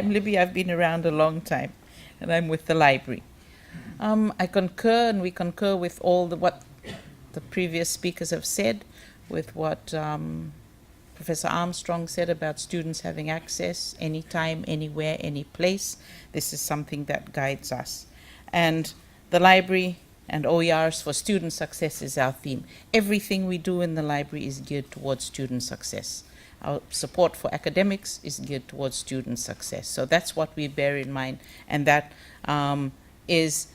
time, Libby. I've been around a long time, and I'm with the library. I concur, and we concur with all what the previous speakers have said, with what Professor Armstrong said about students having access anytime, anywhere, any place. This is something that guides us. And the library and OERs for student success is our theme. Everything we do in the library is geared towards student success. Our support for academics is geared towards student success. So that's what we bear in mind, and that is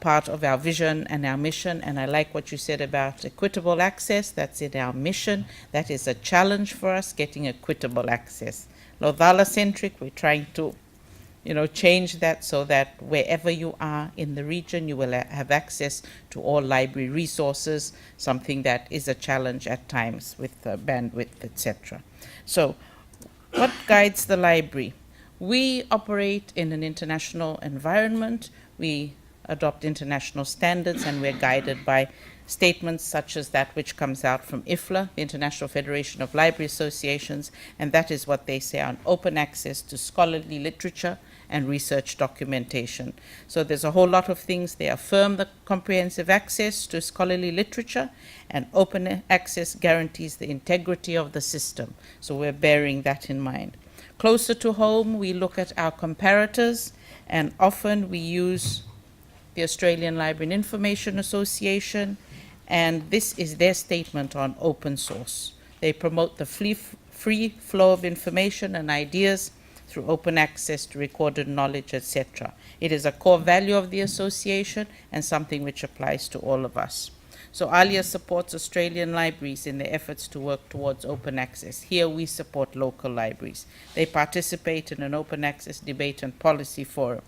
part of our vision and our mission. And I like what you said about equitable access. That's in our mission. That is a challenge for us, getting equitable access. Lothala-centric, we're trying to change that so that wherever you are in the region, you will have access to all library resources, something that is a challenge at times with bandwidth, etc. So what guides the library? We operate in an international environment. We adopt international standards, and we're guided by statements such as that which comes out from IFLA, the International Federation of Library Associations, and that is what they say on open access to scholarly literature and research documentation. So there's a whole lot of things. They affirm the comprehensive access to scholarly literature, and open access guarantees the integrity of the system. So we're bearing that in mind. Closer to home, we look at our comparators, and often we use the Australian Library and Information Association, and this is their statement on open source. They promote the free flow of information and ideas through open access to recorded knowledge, etc. It is a core value of the association and something which applies to all of us. So ALIA supports Australian libraries in their efforts to work towards open access. Here we support local libraries. They participate in an open access debate and policy forum.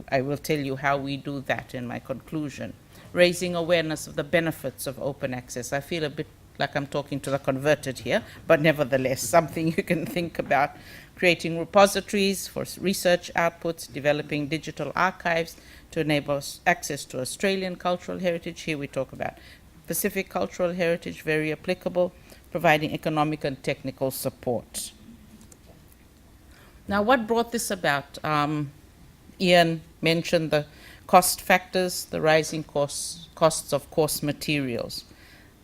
I will tell you how we do that in my conclusion. Raising awareness of the benefits of open access. I feel a bit like I'm talking to the converted here, but nevertheless, something you can think about. Creating repositories for research outputs, developing digital archives to enable access to Australian cultural heritage. Here we talk about Pacific cultural heritage, very applicable, providing economic and technical support. Now, what brought this about? Ian mentioned the cost factors, the rising costs of course materials.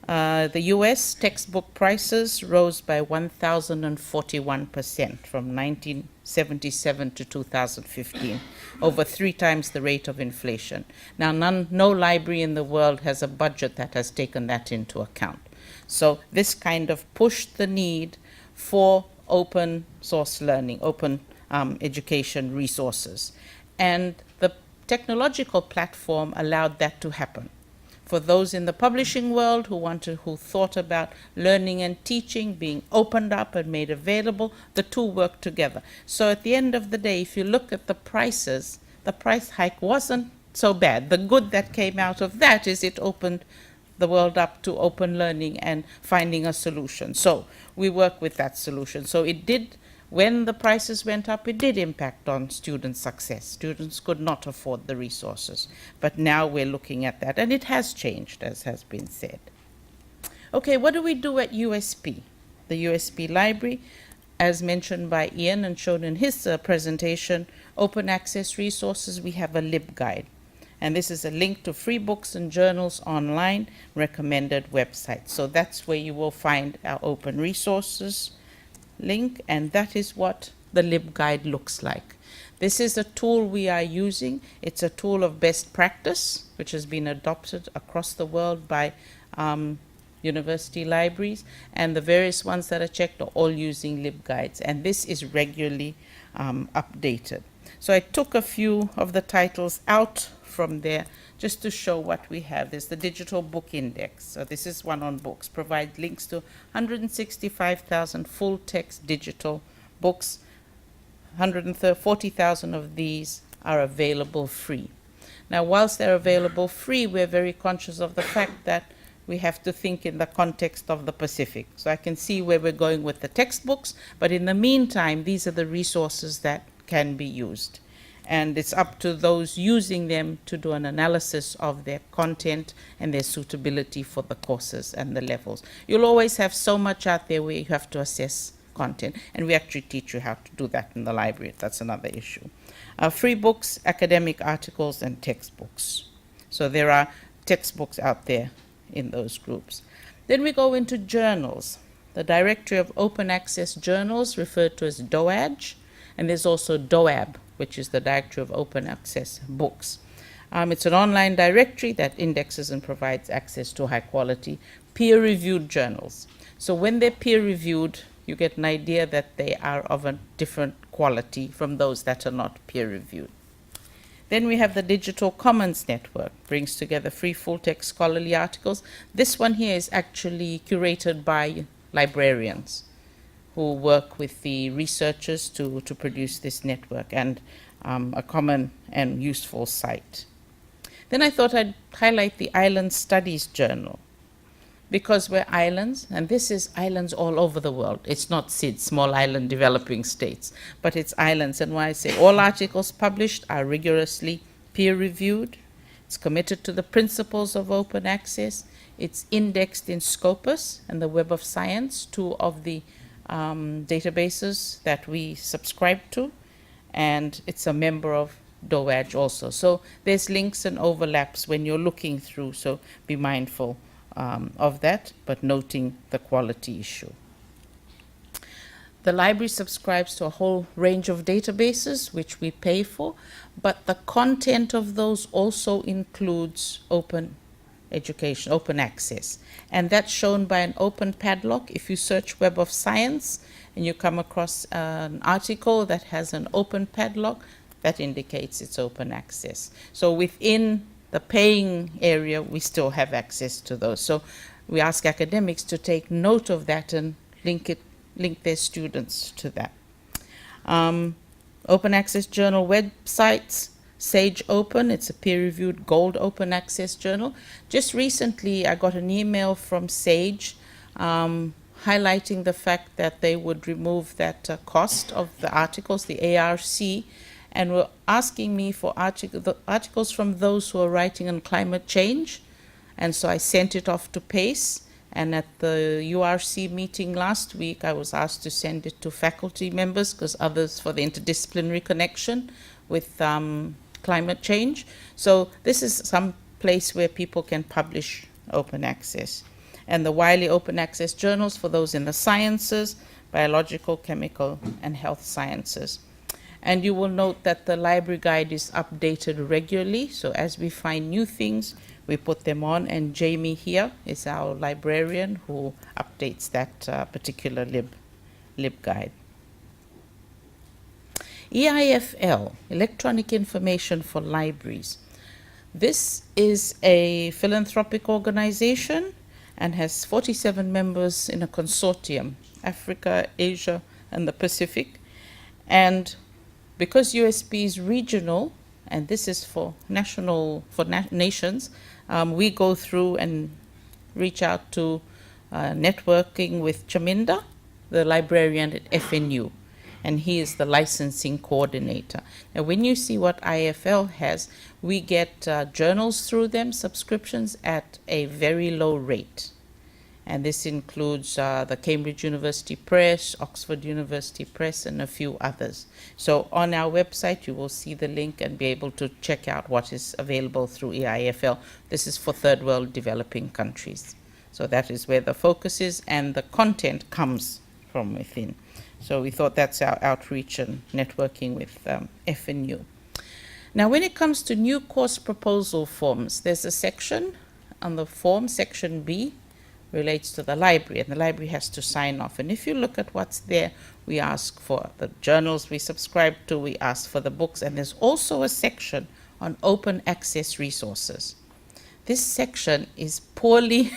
The US textbook prices rose by 1,041% from 1977 to 2015, over 3 times the rate of inflation. Now, no library in the world has a budget that has taken that into account. So this kind of pushed the need for open source learning, open education resources. And the technological platform allowed that to happen. For those in the publishing world who thought about learning and teaching being opened up and made available, the two work together. So at the end of the day, if you look at the prices, the price hike wasn't so bad. The good that came out of that is it opened the world up to open learning and finding a solution. So we work with that solution. So it did, when the prices went up, it did impact on student success. Students could not afford the resources. But now we're looking at that, and it has changed, as has been said. Okay, what do we do at USP? The USP Library, as mentioned by Ian and shown in his presentation, open access resources, we have a LibGuide. And this is a link to free books and journals online, recommended websites. So that's where you will find our open resources link, and that is what the LibGuide looks like. This is a tool we are using. It's a tool of best practice, which has been adopted across the world by university libraries, and the various ones that are checked are all using LibGuides, and this is regularly updated. So I took a few of the titles out from there just to show what we have. There's the Digital Book Index. So this is one on books, provides links to 165,000 full-text digital books. 140,000 of these are available free. Now, whilst they're available free, we're very conscious of the fact that we have to think in the context of the Pacific. So I can see where we're going with the textbooks, but in the meantime, these are the resources that can be used. And it's up to those using them to do an analysis of their content and their suitability for the courses and the levels. You'll always have so much out there where you have to assess content. And we actually teach you how to do that in the library. That's another issue. Free books, academic articles, and textbooks. So there are textbooks out there in those groups. Then we go into journals. The Directory of Open Access Journals, referred to as DOAJ, and there's also DOAB, which is the Directory of Open Access Books. It's an online directory that indexes and provides access to high-quality, peer-reviewed journals. So when they're peer-reviewed, you get an idea that they are of a different quality from those that are not peer-reviewed. Then we have the Digital Commons Network, brings together free full-text scholarly articles. This one here is actually curated by librarians who work with the researchers to produce this network, and a common and useful site. Then I thought I'd highlight the Island Studies Journal, because we're islands, and this is islands all over the world. It's not SID, small island developing states, but it's islands. And why I say all articles published are rigorously peer-reviewed. It's committed to the principles of open access. It's indexed in Scopus and the Web of Science, two of the databases that we subscribe to, and it's a member of DOAJ also. So there's links and overlaps when you're looking through, so be mindful of that, but noting the quality issue. The library subscribes to a whole range of databases, which we pay for, but the content of those also includes open education, open access. And that's shown by an open padlock. If you search Web of Science and you come across an article that has an open padlock, that indicates it's open access. So within the paying area, we still have access to those. So we ask academics to take note of that and link their students to that. Open access journal websites, Sage Open, it's a peer-reviewed gold open access journal. Just recently, I got an email from Sage highlighting the fact that they would remove that cost of the articles, the ARC, and were asking me for articles from those who are writing on climate change. And so I sent it off to PACE. And at the URC meeting last week, I was asked to send it to faculty members, because others for the interdisciplinary connection with climate change. So this is some place where people can publish open access. And the Wiley Open Access Journals for those in the sciences, biological, chemical, and health sciences. And you will note that the library guide is updated regularly. So as we find new things, we put them on. And Jamie here is our librarian who updates that particular lib guide. EIFL, Electronic Information for Libraries. This is a philanthropic organization and has 47 members in a consortium, Africa, Asia, and the Pacific. And because USB is regional, and this is for nations, we go through and reach out to networking with Chaminda, the librarian at FNU, and he is the licensing coordinator. Now, when you see what IFL has, we get journals through them, subscriptions at a very low rate. And this includes the Cambridge University Press, Oxford University Press, and a few others. So on our website, you will see the link and be able to check out what is available through EIFL. This is for third world developing countries. So that is where the focus is, and the content comes from within. So we thought that's our outreach and networking with FNU. Now, when it comes to new course proposal forms, there's a section on the form, section B, relates to the library, and the library has to sign off. And if you look at what's there, we ask for the journals we subscribe to, we ask for the books, and there's also a section on open access resources. This section is poorly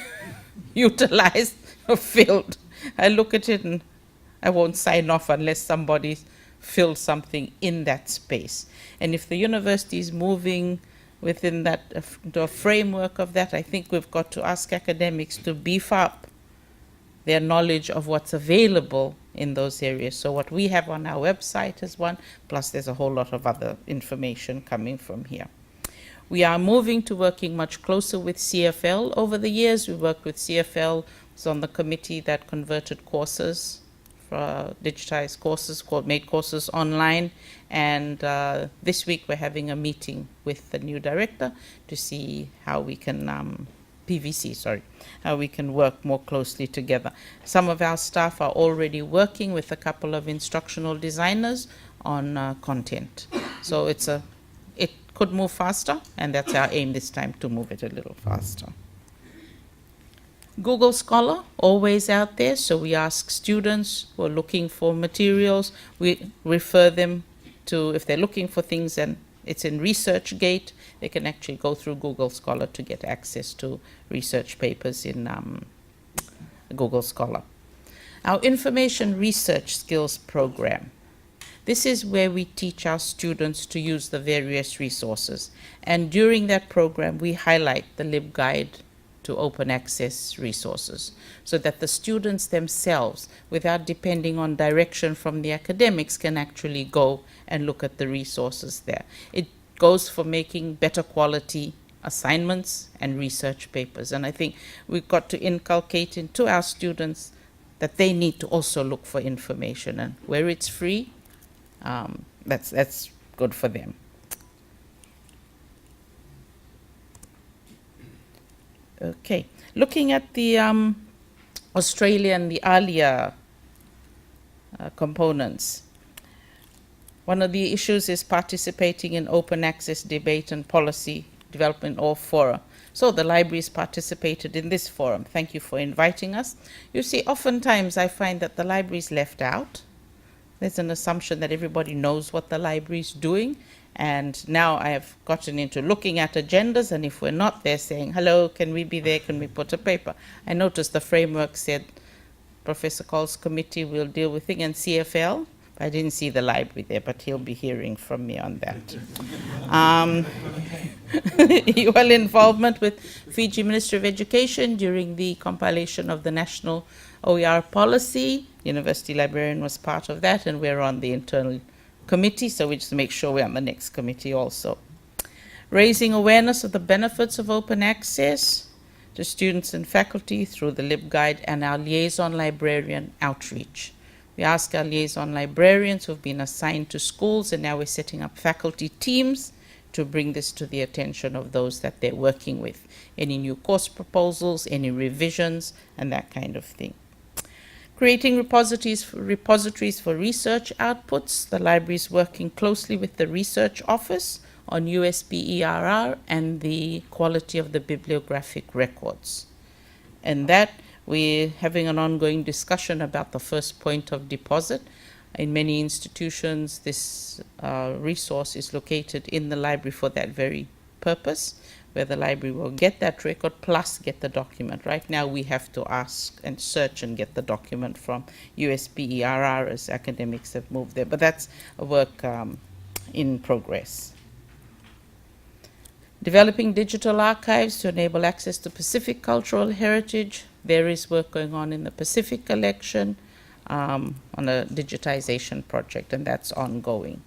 utilized or filled. I look at it and I won't sign off unless somebody fills something in that space. And if the university is moving within that, the framework of that, I think we've got to ask academics to beef up their knowledge of what's available in those areas. So what we have on our website is one, plus there's a whole lot of other information coming from here. We are moving to working much closer with CFL over the years. We worked with CFL, was on the committee that converted courses digitized courses called Made Courses Online. And this week we're having a meeting with the new director to see how we can, PVC, sorry, how we can work more closely together. Some of our staff are already working with a couple of instructional designers on content. So it could move faster, and that's our aim this time, to move it a little faster. Google Scholar, always out there, so we ask students who are looking for materials, we refer them to, if they're looking for things and it's in ResearchGate, they can actually go through Google Scholar to get access to research papers in Google Scholar. Our Information Research Skills Program. This is where we teach our students to use the various resources. And during that program, we highlight the LibGuide to open access resources, so that the students themselves, without depending on direction from the academics, can actually go and look at the resources there. It goes for making better quality assignments and research papers. And I think we've got to inculcate into our students that they need to also look for information, and where it's free, that's good for them. Okay, looking at the Australia and the ALIA components, one of the issues is participating in open access debate and policy development or fora. So the libraries participated in this forum. Thank you for inviting us. You see, oftentimes I find that the library is left out. There's an assumption that everybody knows what the library is doing. And now I have gotten into looking at agendas, and if we're not there, saying, hello, can we be there? Can we put a paper? I noticed the framework said Professor Call's committee will deal with it, and CFL. I didn't see the library there, but he'll be hearing from me on that. Your involvement with Fiji Ministry of Education during the compilation of the national OER policy. University librarian was part of that, and we're on the internal committee, so we just make sure we're on the next committee also. Raising awareness of the benefits of open access to students and faculty through the LibGuide and our liaison librarian outreach. We ask our liaison librarians who have been assigned to schools, and now we're setting up faculty teams to bring this to the attention of those that they're working with. Any new course proposals, any revisions, and that kind of thing. Creating repositories for research outputs. The library is working closely with the research office on USP-ERR and the quality of the bibliographic records. And that we're having an ongoing discussion about the first point of deposit. In many institutions, this resource is located in the library for that very purpose, where the library will get that record plus get the document. Right now we have to ask and search and get the document from USP-ERR as academics have moved there, but that's a work in progress. Developing digital archives to enable access to Pacific cultural heritage. There is work going on in the Pacific collection on a digitization project, and that's ongoing.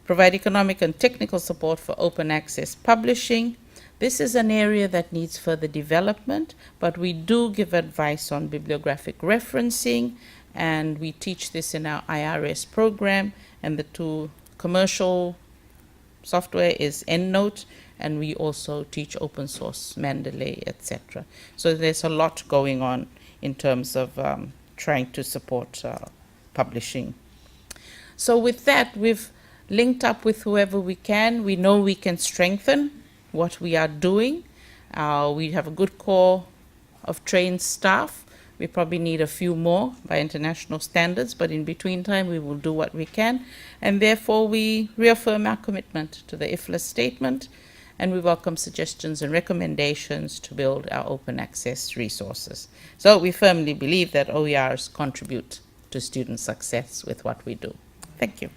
Provide economic and technical support for open access publishing. This is an area that needs further development, but we do give advice on bibliographic referencing, and we teach this in our IRS program, and the two commercial software is EndNote, and we also teach open source, Mendeley, etc. So there's a lot going on in terms of trying to support publishing. So with that, we've linked up with whoever we can. We know we can strengthen what we are doing. We have a good core of trained staff. We probably need a few more by international standards, but in between time we will do what we can. And therefore we reaffirm our commitment to the IFLA statement, and we welcome suggestions and recommendations to build our open access resources. So we firmly believe that OERs contribute to student success with what we do. Thank you.